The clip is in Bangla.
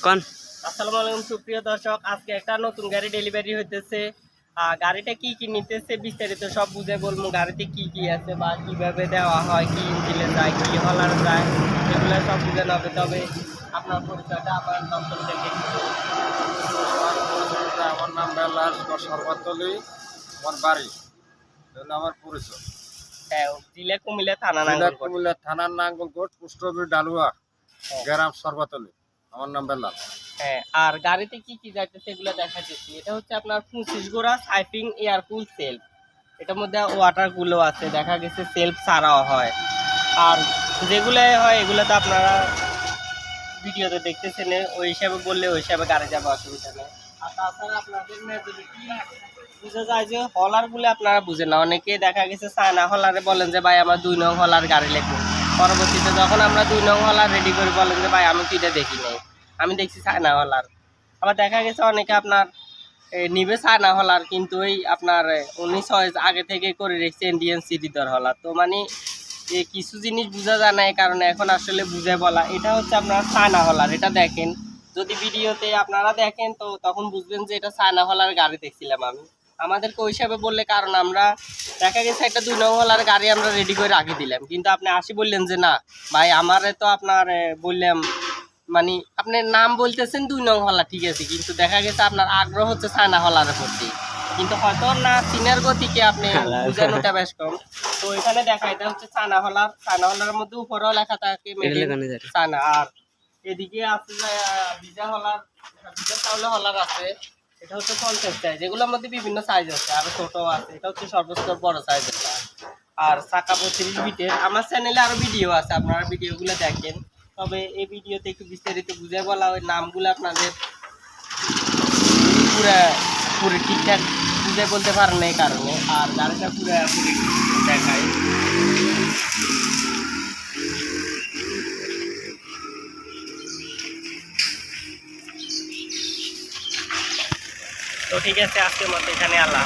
কোন আসসালামু আলাইকুম সুপ্রিয় দর্শক, আজকে একটা নতুন গাড়ি ডেলিভারি হইতেছে। গাড়িটা কি কি নিতেছে বিস্তারিত সব বুঝে বলবো। গাড়িতে কি কি আছে বা কিভাবে দেওয়া হয়, কি ইঞ্জিনে যায়, কি হলার যায়, এগুলো সব বুঝে নেবে। তবে আপনার পরিচয়টা আমার দর্শকদেরকে একটু বলুন। আমার নাম বেলাস বা শরবতলি, আমার বাড়ি আমার পরিচয় হ্যাঁ, জেলা কুমিল্লা, থানা জেলা নাঙ্গলকোট। কুমিল্লা, থানার নাঙ্গলকোট, পোস্ট অফিস ডালুয়া, হ্যাঁ, গ্রাম শরবতলি। আমার নাম বেলাল। হ্যাঁ, আর গাড়িতে কি কি যাইতেছে এগুলো দেখাচ্ছি। এটা হচ্ছে আপনার 25 গোড়া সাইফিং এয়ারকুল সেলফ। এটার মধ্যে ওয়াটার গুলো আছে, দেখা গেছে সেলফ ছাড়াও হয়। আর যেগুলো হয় এগুলো তো আপনারা ভিডিওতে দেখতেছেন, ওই হিসাবে বললে ওই হিসাবে গাড়ি যাবে, অসুবিধা নেই। আর তাছাড়া আপনাদের মেজরিটি বুঝে যায় যে হলার বলে আপনারা বুঝেন না। অনেকে দেখা গেছে চায়না হলারে বলেন যে ভাই আমার 2 নং হলার গাড়ি লাগবে। পরবর্তীতে যখন আমরা 2 নং হলার রেডি করি বলেন যে ভাই আমি তো এটা দেখি নাই, আমি দেখছি চায়না হলার। আবার দেখা গেছে অনেকে আপনার নিবে চায়না হলার, কিন্তু ওই আপনার 19 আগে থেকে করে রেখেছে ইন্ডিয়ান সিরিজের হলার। তো মানে কিছু জিনিস বোঝা যায় না, এই কারণে এখন আসলে বুঝে বলা। এটা হচ্ছে আপনার চায়না হলার, এটা দেখেন যদি ভিডিওতে আপনারা দেখেন তো তখন বুঝবেন যে এটা চায়না হলার গাড়ি দেখছিলাম আমি। আমাদেরকে ওই হিসাবে বললে, কারণ আমরা দেখা গেছে একটা 2 নং হলার গাড়ি আমরা রেডি করে রাখি দিলাম, কিন্তু আপনি আসি বললেন যে না ভাই আমারে তো আপনার বললাম, মানে আপনার নাম বলতেছেন 2 নং হলা, ঠিক আছে, কিন্তু দেখা গেছে আপনার আগ্রহ হচ্ছে চায়না হলারের প্রতি, কিন্তু হয়তো না চীনের গতিকে আপনি বুঝানোটা বেশ কম। তো এখানে দেখা এটা হচ্ছে চায়না হলার। চায়না হলার মধ্যে উপরেও লেখা থাকে চায়না। আর এদিকে আছে ভিজা হলার, ভিজা চাউলে হলার আছে। এটা হচ্ছে 50 সাইজ, এগুলোর মধ্যে বিভিন্ন সাইজ আছে, আরো ছোট আছে। এটা হচ্ছে সর্বোচ্চ বড় সাইজের। আর চাকা 35 বিটের। আমার চ্যানেলে আরো ভিডিও আছে, আপনারা ভিডিওগুলো দেখেন। তবে এই ভিডিওতে একটু বিস্তারিত বুঝে বলা, ওই নামগুলো আপনাদের পুরো ঠিকঠাক বুঝে বলতে পারেন না এই কারণে। আর গাড়িটা পুরোপুরি দেখায়। তো ঠিক আছে, আজকের মতো এখানে আল্লাহ।